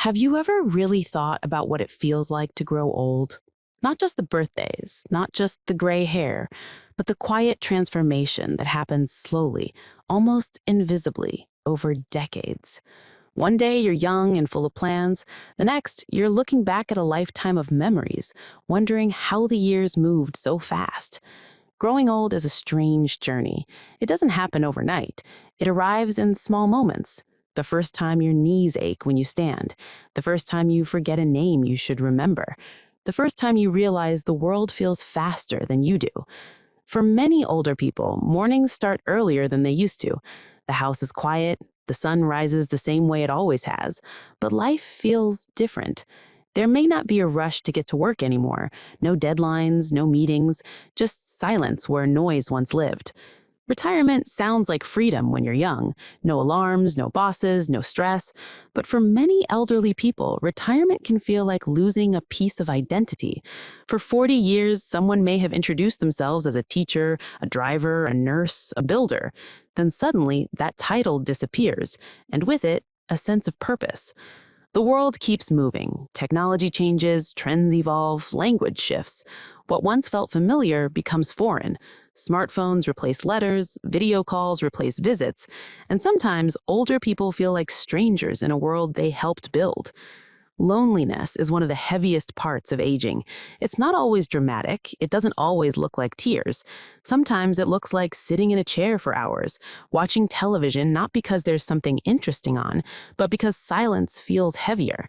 Have you ever really thought about what it feels like to grow old? Not just the birthdays, not just the gray hair, but the quiet transformation that happens slowly, almost invisibly, over decades. One day you're young and full of plans. The next, you're looking back at a lifetime of memories, wondering how the years moved so fast. Growing old is a strange journey. It doesn't happen overnight. It arrives in small moments. The first time your knees ache when you stand. The first time you forget a name you should remember. The first time you realize the world feels faster than you do. For many older people, mornings start earlier than they used to. The house is quiet, the sun rises the same way it always has, but life feels different. There may not be a rush to get to work anymore. No deadlines, no meetings, just silence where noise once lived. Retirement sounds like freedom when you're young. No alarms, no bosses, no stress. But for many elderly people, retirement can feel like losing a piece of identity. For 40 years, someone may have introduced themselves as a teacher, a driver, a nurse, a builder. Then suddenly, that title disappears, and with it, a sense of purpose. The world keeps moving. Technology changes, trends evolve, language shifts. What once felt familiar becomes foreign. Smartphones replace letters, video calls replace visits, and sometimes older people feel like strangers in a world they helped build. Loneliness is one of the heaviest parts of aging. It's not always dramatic. It doesn't always look like tears. Sometimes it looks like sitting in a chair for hours, watching television not because there's something interesting on, but because silence feels heavier.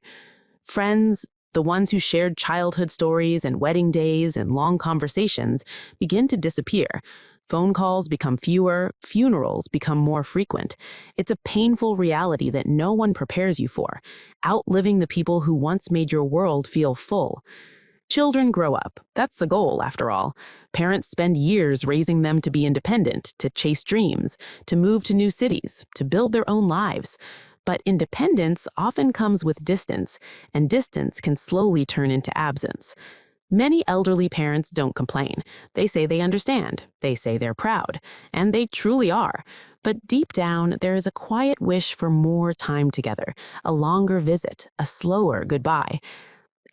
Friends, the ones who shared childhood stories and wedding days and long conversations, begin to disappear. Phone calls become fewer, funerals become more frequent. It's a painful reality that no one prepares you for, outliving the people who once made your world feel full. Children grow up. That's the goal, after all. Parents spend years raising them to be independent, to chase dreams, to move to new cities, to build their own lives. But independence often comes with distance, and distance can slowly turn into absence. Many elderly parents don't complain. They say they understand. They say they're proud. And they truly are. But deep down, there is a quiet wish for more time together, a longer visit, a slower goodbye.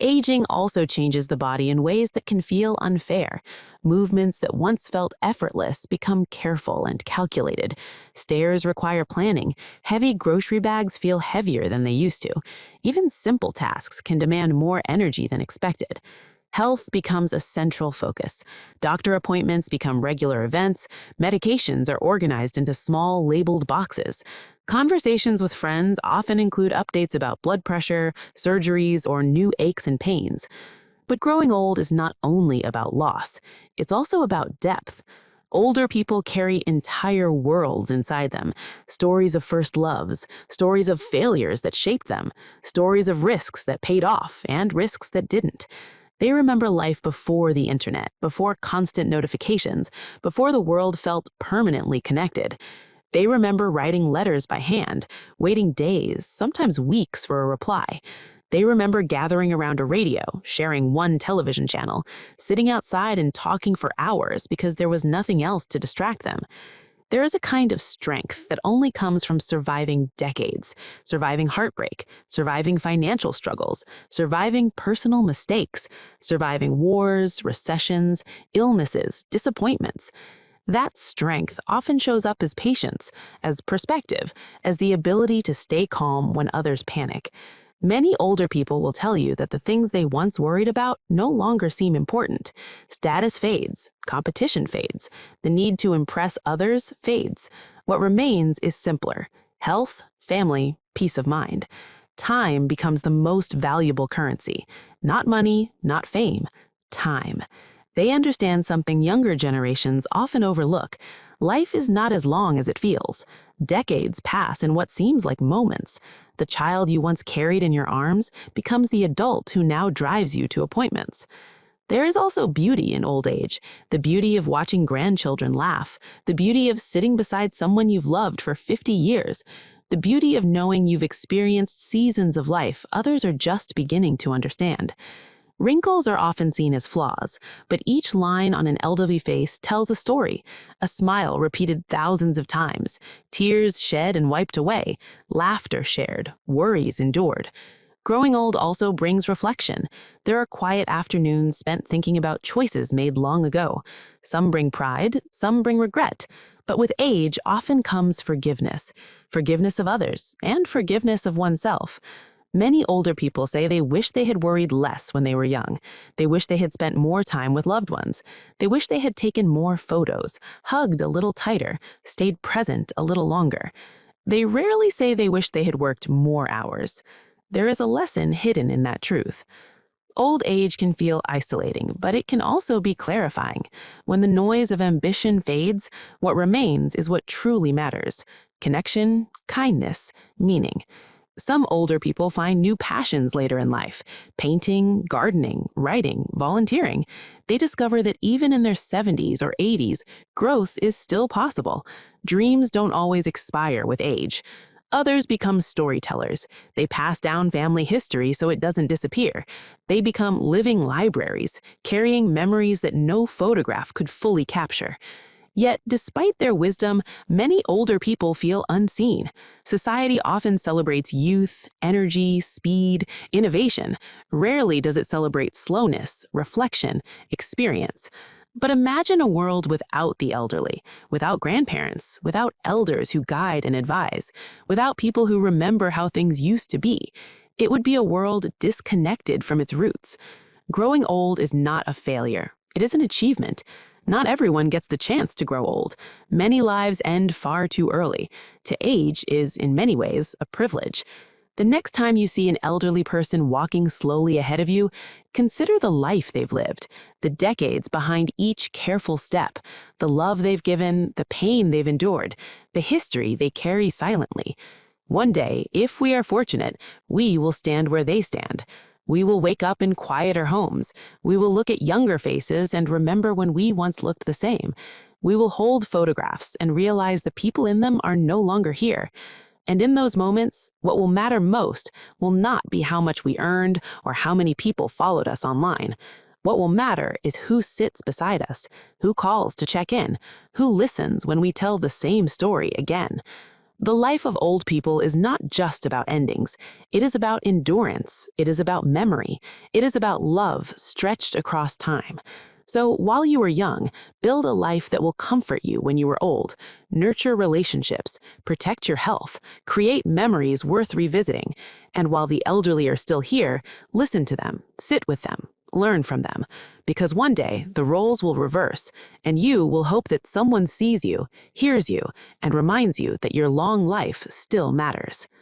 Aging also changes the body in ways that can feel unfair. Movements that once felt effortless become careful and calculated. Stairs require planning. Heavy grocery bags feel heavier than they used to. Even simple tasks can demand more energy than expected. Health becomes a central focus. Doctor appointments become regular events. Medications are organized into small, labeled boxes. Conversations with friends often include updates about blood pressure, surgeries, or new aches and pains. But growing old is not only about loss. It's also about depth. Older people carry entire worlds inside them. Stories of first loves, stories of failures that shaped them, stories of risks that paid off and risks that didn't. They remember life before the internet, before constant notifications, before the world felt permanently connected. They remember writing letters by hand, waiting days, sometimes weeks for a reply. They remember gathering around a radio, sharing one television channel, sitting outside and talking for hours because there was nothing else to distract them. There is a kind of strength that only comes from surviving decades, surviving heartbreak, surviving financial struggles, surviving personal mistakes, surviving wars, recessions, illnesses, disappointments. That strength often shows up as patience, as perspective, as the ability to stay calm when others panic. Many older people will tell you that the things they once worried about no longer seem important. Status fades, competition fades, the need to impress others fades. What remains is simpler: health, family, peace of mind. Time becomes the most valuable currency. Not money, not fame, time. They understand something younger generations often overlook. Life is not as long as it feels. Decades pass in what seems like moments. The child you once carried in your arms becomes the adult who now drives you to appointments. There is also beauty in old age, the beauty of watching grandchildren laugh, the beauty of sitting beside someone you've loved for 50 years, the beauty of knowing you've experienced seasons of life others are just beginning to understand. Wrinkles are often seen as flaws, but each line on an elderly face tells a story. A smile repeated thousands of times, tears shed and wiped away, laughter shared, worries endured. Growing old also brings reflection. There are quiet afternoons spent thinking about choices made long ago. Some bring pride, some bring regret. But with age often comes forgiveness. Forgiveness of others, and forgiveness of oneself. Many older people say they wish they had worried less when they were young. They wish they had spent more time with loved ones. They wish they had taken more photos, hugged a little tighter, stayed present a little longer. They rarely say they wish they had worked more hours. There is a lesson hidden in that truth. Old age can feel isolating, but it can also be clarifying. When the noise of ambition fades, what remains is what truly matters: connection, kindness, meaning. Some older people find new passions later in life: painting, gardening, writing, volunteering. They discover that even in their 70s or 80s, growth is still possible. Dreams don't always expire with age. Others become storytellers. They pass down family history so it doesn't disappear. They become living libraries, carrying memories that no photograph could fully capture. Yet, despite their wisdom, many older people feel unseen. Society often celebrates youth, energy, speed, innovation. Rarely does it celebrate slowness, reflection, experience. But imagine a world without the elderly, without grandparents, without elders who guide and advise, without people who remember how things used to be. It would be a world disconnected from its roots. Growing old is not a failure. It is an achievement. Not everyone gets the chance to grow old. Many lives end far too early. To age is, in many ways, a privilege. The next time you see an elderly person walking slowly ahead of you, consider the life they've lived, the decades behind each careful step, the love they've given, the pain they've endured, the history they carry silently. One day, if we are fortunate, we will stand where they stand. We will wake up in quieter homes. We will look at younger faces and remember when we once looked the same. We will hold photographs and realize the people in them are no longer here. And in those moments, what will matter most will not be how much we earned or how many people followed us online. What will matter is who sits beside us, who calls to check in, who listens when we tell the same story again. The life of old people is not just about endings. It is about endurance. It is about memory. It is about love stretched across time. So while you are young, build a life that will comfort you when you are old. Nurture relationships, protect your health, create memories worth revisiting. And while the elderly are still here, listen to them, sit with them, learn from them. Because one day, the roles will reverse, and you will hope that someone sees you, hears you, and reminds you that your long life still matters.